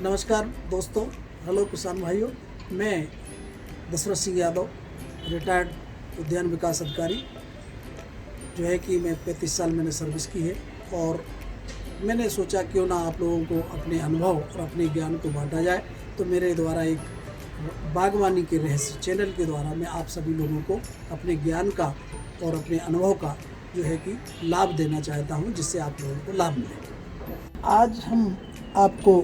नमस्कार दोस्तों, हेलो किसान भाइयों। मैं दशरथ सिंह यादव, रिटायर्ड उद्यान विकास अधिकारी, जो है कि मैं 35 साल मैंने सर्विस की है। और मैंने सोचा क्यों ना आप लोगों को अपने अनुभव और अपने ज्ञान को बांटा जाए। तो मेरे द्वारा एक बागवानी के रहस्य चैनल के द्वारा मैं आप सभी लोगों को अपने ज्ञान का और अपने अनुभव का जो है कि लाभ देना चाहता हूं, जिससे आप लोगों को लाभ मिले। आज हम आपको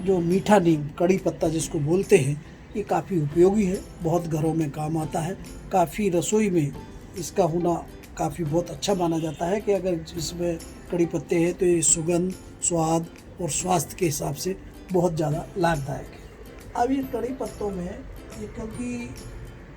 जो मीठा नीम, कड़ी पत्ता जिसको बोलते हैं, ये काफ़ी उपयोगी है, बहुत घरों में काम आता है। काफ़ी रसोई में इसका होना काफ़ी बहुत अच्छा माना जाता है कि अगर इसमें कड़ी पत्ते हैं तो ये सुगंध, स्वाद और स्वास्थ्य के हिसाब से बहुत ज़्यादा लाभदायक है। अब ये कड़ी पत्तों में ये क्योंकि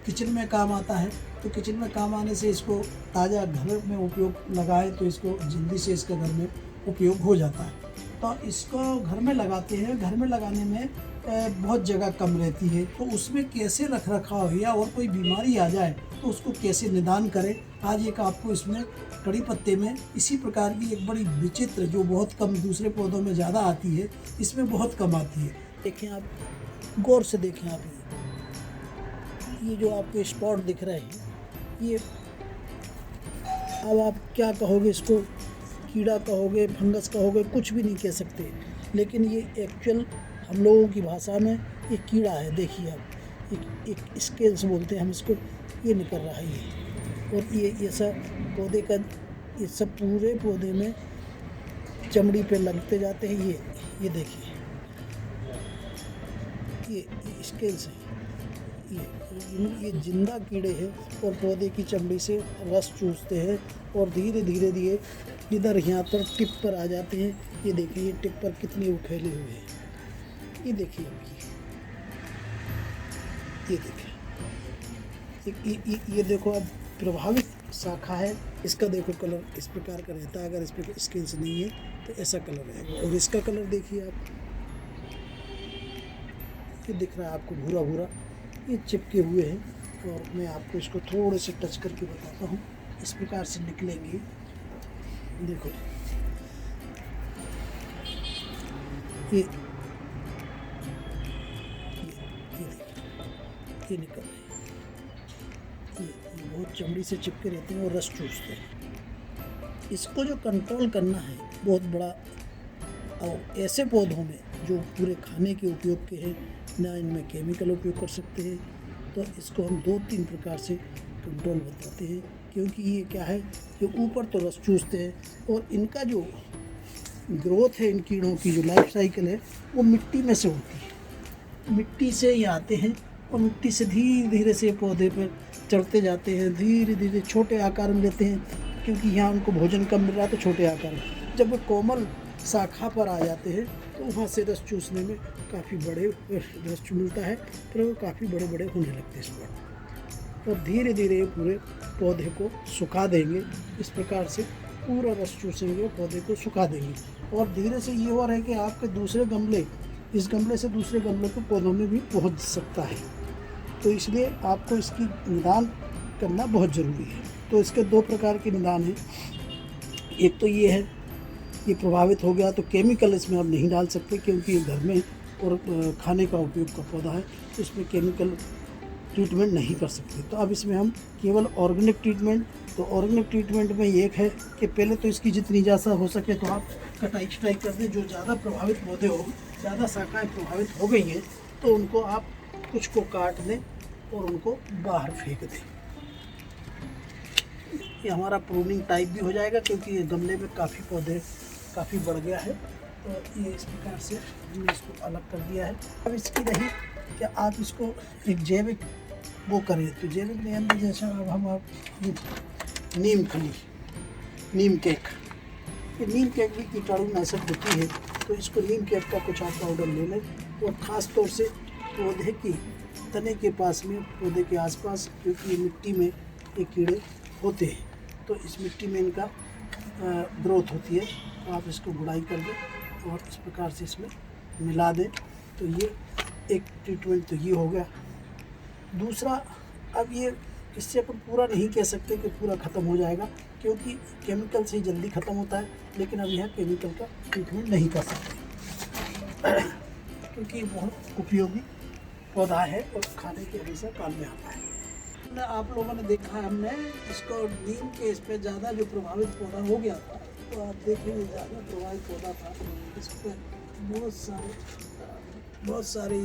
किचन में काम आता है, तो किचन में काम आने से इसको ताज़ा घर में उपयोग लगाए तो इसको जल्दी से इसका घर में उपयोग हो जाता है। तो इसको घर में लगाते हैं। घर में लगाने में बहुत जगह कम रहती है, तो उसमें कैसे रख रखाव या और कोई बीमारी आ जाए तो उसको कैसे निदान करें, आज एक आपको इसमें कड़ी पत्ते में इसी प्रकार की एक बड़ी विचित्र, जो बहुत कम दूसरे पौधों में ज़्यादा आती है, इसमें बहुत कम आती है। देखें आप, गौर से देखें आप, ये जो आपको स्पॉट दिख रहे हैं, ये अब आप क्या कहोगे, इसको कीड़ा कहोगे, फंगस कहोगे, कुछ भी नहीं कह सकते, लेकिन ये एक्चुअल हम लोगों की भाषा में ये कीड़ा है। देखिए आप, एक स्केल्स बोलते हैं हम इसको, ये निकल रहा है ये। और ये सब पौधे का, ये सब पूरे पौधे में चमड़ी पे लगते जाते हैं। ये देखिए, ये स्केल्स है, ये जिंदा कीड़े हैं और पौधे की चमड़ी से रस चूसते हैं और धीरे धीरे धीरे इधर यहाँ पर टिप पर आ जाते हैं। ये देखिए, ये टिप पर कितने वो फैले हुए हैं। ये देखिए, ये देखिए, ये देखो, अब प्रभावित शाखा है, इसका देखो कलर इस प्रकार का रहता है। अगर इस पर स्किन्स नहीं है तो ऐसा कलर रहेगा। और इसका कलर देखिए आप, ये दिख रहा है आपको भूरा भूरा, ये चिपके हुए हैं। और मैं आपको इसको थोड़े से टच करके बताता हूँ, इस प्रकार से निकलेंगे। देखो, ये निकल रहे हैं। ये बहुत चमड़ी से चिपके रहते हैं और रस चूसते हैं। इसको जो कंट्रोल करना है बहुत बड़ा, और ऐसे पौधों में जो पूरे खाने के उपयोग के हैं, ना इनमें केमिकल उपयोग कर सकते हैं, तो इसको हम 2-3 प्रकार से कंट्रोल बताते हैं। क्योंकि ये क्या है कि ऊपर तो रस चूसते हैं और इनका जो ग्रोथ है, इन कीड़ों की जो लाइफ साइकिल है, वो मिट्टी में से होती है। मिट्टी से ये आते हैं और मिट्टी से धीरे धीरे से पौधे पर चढ़ते जाते हैं, धीरे धीरे छोटे आकार में लेते हैं, क्योंकि यहाँ उनको भोजन कम मिल रहा है तो छोटे आकार में। जब वो कोमल शाखा पर आ जाते हैं तो वहाँ से रस चूसने में काफ़ी बड़े रस मिलता है, फिर वो काफ़ी बड़े बड़े होने लगते हैं इस पर। और धीरे धीरे पूरे पौधे को सुखा देंगे। इस प्रकार से पूरा रस चूसेंगे, पौधे को सुखा देंगे। और धीरे से ये हो रहा है कि आपके दूसरे गमले, इस गमले से दूसरे गमले को पौधों में भी पहुंच सकता है। तो इसलिए आपको इसकी निदान करना बहुत ज़रूरी है। तो इसके 2 प्रकार के निदान हैं। एक तो ये है, ये प्रभावित हो गया तो केमिकल इसमें आप नहीं डाल सकते, क्योंकि ये घर में और खाने का उपयोग का पौधा है, तो इसमें केमिकल ट्रीटमेंट नहीं कर सकते। तो अब इसमें हम केवल ऑर्गेनिक ट्रीटमेंट, तो ऑर्गेनिक ट्रीटमेंट में एक है कि पहले तो इसकी जितनी ज़्यादा हो सके तो आप कटाई छटाई कर दें। जो ज़्यादा प्रभावित पौधे हो, ज़्यादा शाखाएँ प्रभावित हो गई हैं, तो उनको आप कुछ को काट दें और उनको बाहर फेंक दें। ये हमारा प्रूनिंग टाइप भी हो जाएगा, क्योंकि ये गमले में काफ़ी पौधे काफ़ी बढ़ गया है। तो ये इस प्रकार से हमने इसको अलग कर दिया है। अब इसकी रही कि आप इसको एक जैविक वो करें, तो जैविक नियम में जैसा अब हम नीम खली, नीम केक, ये नीम केक भी कीटाणुनाशक होती है, तो इसको नीम केक का कुछ आप पाउडर ले लें। और ख़ास तौर से पौधे की तने के पास में, पौधे के आसपास, क्योंकि ये मिट्टी में ये कीड़े होते हैं, तो इस मिट्टी में इनका ग्रोथ होती है। तो आप इसको गुड़ाई कर दें और इस प्रकार से इसमें मिला दें। तो ये एक ट्रीटमेंट तो ये हो गया। दूसरा, अब ये इससे अपन पूरा नहीं कह सकते कि पूरा ख़त्म हो जाएगा, क्योंकि केमिकल से जल्दी ख़त्म होता है, लेकिन अब यह केमिकल का ट्रीटमेंट नहीं कर सकते। क्योंकि ये बहुत उपयोगी पौधा है और खाने के हमेशा काम में आता है। आप लोगों ने देखा, हमने इसको नीम के इस पे ज़्यादा जो प्रभावित पौधा हो गया था, तो आप देखेंगे ज़्यादा प्रभावित पौधा था इस पर बहुत सारे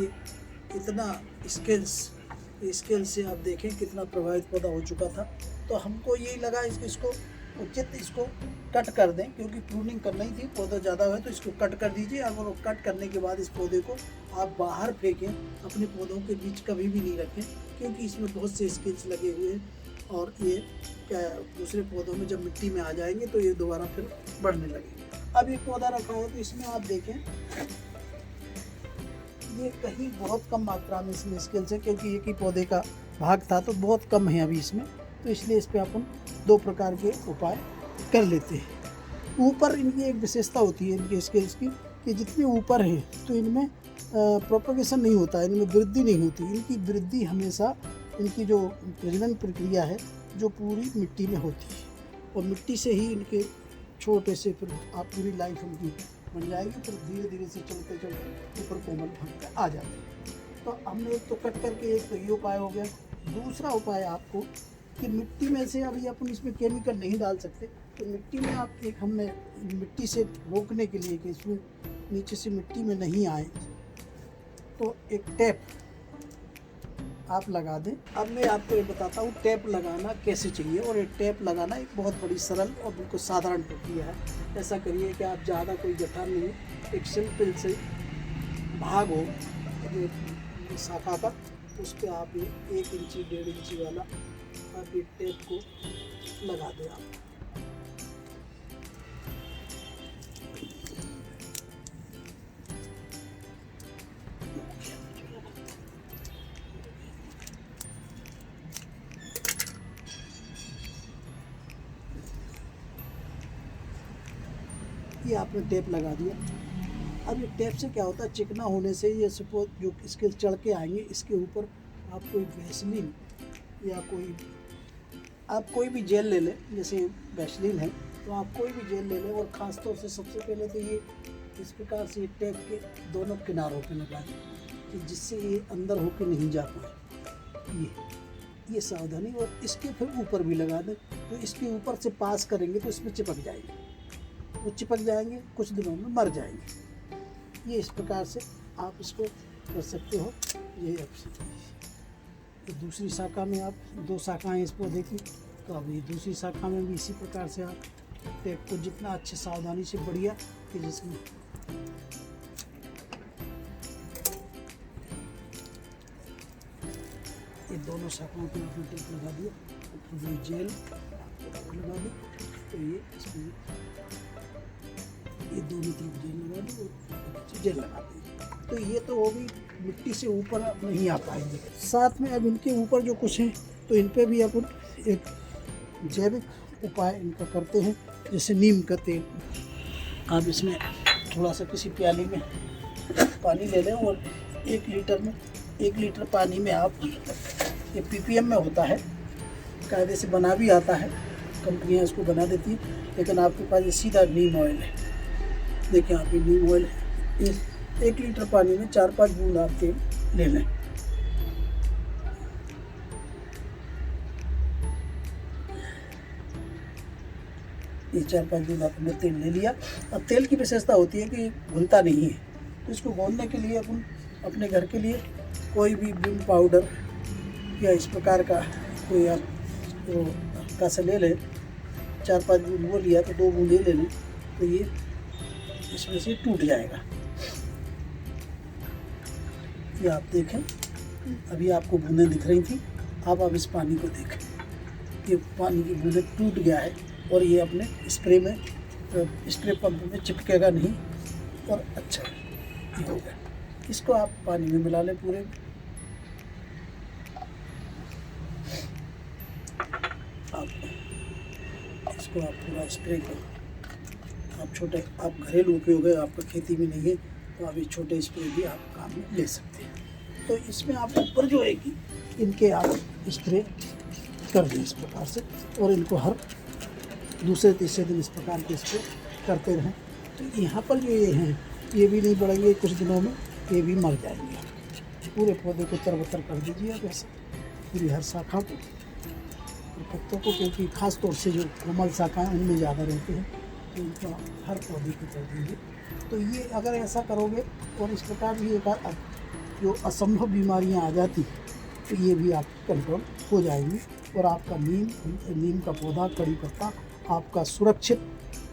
इतना स्केल से आप देखें कितना प्रभावित पौधा हो चुका था। तो हमको यही लगा इसको उचित इसको कट कर दें, क्योंकि प्रूनिंग करनी थी, पौधा ज़्यादा है तो इसको कट कर दीजिए। और कट करने के बाद इस पौधे को आप बाहर फेंकें, अपने पौधों के बीच कभी भी नहीं रखें, क्योंकि इसमें बहुत से स्केल्स लगे हुए हैं और ये क्या दूसरे पौधों में जब मिट्टी में आ जाएंगे तो ये दोबारा फिर बढ़ने लगेंगे। अब एक पौधा रखा है तो इसमें आप देखें ये कहीं बहुत कम मात्रा में इसमें स्केल्स है, क्योंकि एक ही पौधे का भाग था तो बहुत कम है अभी इसमें, तो इसलिए इस पर अपन 2 प्रकार के उपाय कर लेते हैं। ऊपर इनकी एक विशेषता होती है इनके स्केल्स की कि जितने ऊपर हैं तो इनमें प्रोपगेशन नहीं होता, इनमें वृद्धि नहीं होती। इनकी वृद्धि हमेशा इनकी जो प्रजनन प्रक्रिया है जो पूरी मिट्टी में होती है, और मिट्टी से ही इनके छोटे से फिर आप पूरी लाइफ उनकी बन जाएगी, फिर धीरे धीरे से चलते चलते ऊपर कोमल भाग आ जाते हैं। तो हमने एक तो कट करके, एक तो ये उपाय हो गया। दूसरा उपाय आपको कि मिट्टी में से अभी अपन इसमें केमिकल नहीं डाल सकते, तो मिट्टी में आप एक हमने मिट्टी से रोकने के लिए कि इसमें नीचे से मिट्टी में नहीं आए, तो एक टैप आप लगा दें। अब मैं आपको ये बताता हूँ टैप लगाना कैसे चाहिए, और एक टैप लगाना एक बहुत बड़ी सरल और बिल्कुल साधारण प्रक्रिया है। ऐसा करिए कि आप ज़्यादा कोई जटा नहीं, एक सिंपल से भाग हो शाखा का, उस पर आप ये 1 इंची 1.5 इंची वाला आप ये टेप को लगा दें। आप ये आपने टेप लगा दिया। अब ये टेप से क्या होता है, चिकना होने से ये सपोज जो इसके चढ़ के आएंगे, इसके ऊपर आप कोई वैसलीन या आप कोई भी जेल ले लें, जैसे वैसलीन है तो आप कोई भी जेल ले लें, और ख़ास तौर से सबसे पहले तो ये इस प्रकार से टेप के दोनों किनारों पे लगा दें कि जिससे ये अंदर होकर नहीं जा पाए। ये सावधानी, और इसके फिर ऊपर भी लगा दें, तो इसके ऊपर से पास करेंगे तो इसमें चिपक जाएंगे, वो चिपक जाएंगे, कुछ दिनों में मर जाएंगे। ये इस प्रकार से आप इसको कर सकते हो। ये तो दूसरी शाखा में आप 2 शाखाएँ इस पौधे की, तो अभी दूसरी शाखा में भी इसी प्रकार से आप टेप को जितना अच्छे सावधानी से बढ़िया कि जिसमें ये दोनों शाखाओं पर आपने टेप लगा दिया, फिर जेल लगा दी, तो ये इसमें ये दोनों तरफ जेल लगा दी और जेल लगा दी। तो ये तो वो भी मिट्टी से ऊपर नहीं आ पाएंगे। साथ में अब इनके ऊपर जो कुछ है तो इन पे भी अपन एक जैविक उपाय इनका करते हैं, जैसे नीम का तेल। आप इसमें थोड़ा सा किसी प्याली में पानी ले लें, और 1 लीटर पानी में आप, ये PPM में होता है, कायदे से बना भी आता है, कंपनियां इसको बना देती हैं, लेकिन आपके पास ये सीधा नीम ऑयल है। देखिए आप ये नीम ऑयल है, इस 1 लीटर पानी में 4-5 बूंद आप तेल ले लें। ये 4-5 बूंद आपने तेल ले लिया। अब तेल की विशेषता होती है कि घुलता नहीं है, तो इसको घोलने के लिए अपन अपने घर के लिए कोई भी विम पाउडर या इस प्रकार का कोई आप तो हल्का सा ले लें। 4-5 बूंद वो लिया तो 2 बूंद ले लें, तो ये इसमें से टूट जाएगा। ये आप देखें, अभी आपको बूंदें दिख रही थी, अब इस पानी को देखें, ये पानी की बूंदें टूट गया है, और ये अपने स्प्रे पंप में चिपकेगा नहीं, और अच्छा ये हो गया। इसको आप पानी में मिला लें पूरे। आप इसको आप पूरा स्प्रे करो। आप घरेलू उपयोग है, आपका खेती में नहीं है, तो आप ये छोटे स्प्रे भी आप काम में ले सकते हैं। तो इसमें आप ऊपर जो है कि इनके आप स्प्रे कर दें इस प्रकार से, और इनको हर दूसरे तीसरे दिन इस प्रकार के स्प्रे करते रहें। तो यहाँ पर जो ये हैं ये भी नहीं बढ़ेंगे, कुछ दिनों में ये भी मर जाएंगे। पूरे पौधे को तरबतर कर दीजिए आप ऐसे, पूरी हर शाखा को और पत्तों को, क्योंकि खास तौर से जो कोमल शाखाएं उनमें ज़्यादा रहते हैं, तो उनका हर पौधे को कर दीजिए। तो ये अगर ऐसा करोगे और इस प्रकार भी एक जो असंभव बीमारियां आ जाती तो ये भी आप कंट्रोल हो जाएंगी और आपका नीम का पौधा, कड़ी पत्ता आपका सुरक्षित,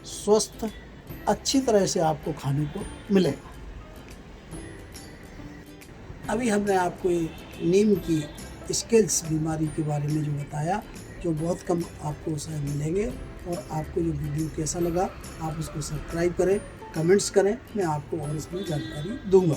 स्वस्थ, अच्छी तरह से आपको खाने को मिलेगा। अभी हमने आपको ये नीम की स्केल्स बीमारी के बारे में जो बताया, जो बहुत कम आपको शायद मिलेंगे। और आपको जो वीडियो कैसा लगा आप उसको सब्सक्राइब करें, कमेंट्स करें, मैं आपको और इसमें जानकारी दूंगा।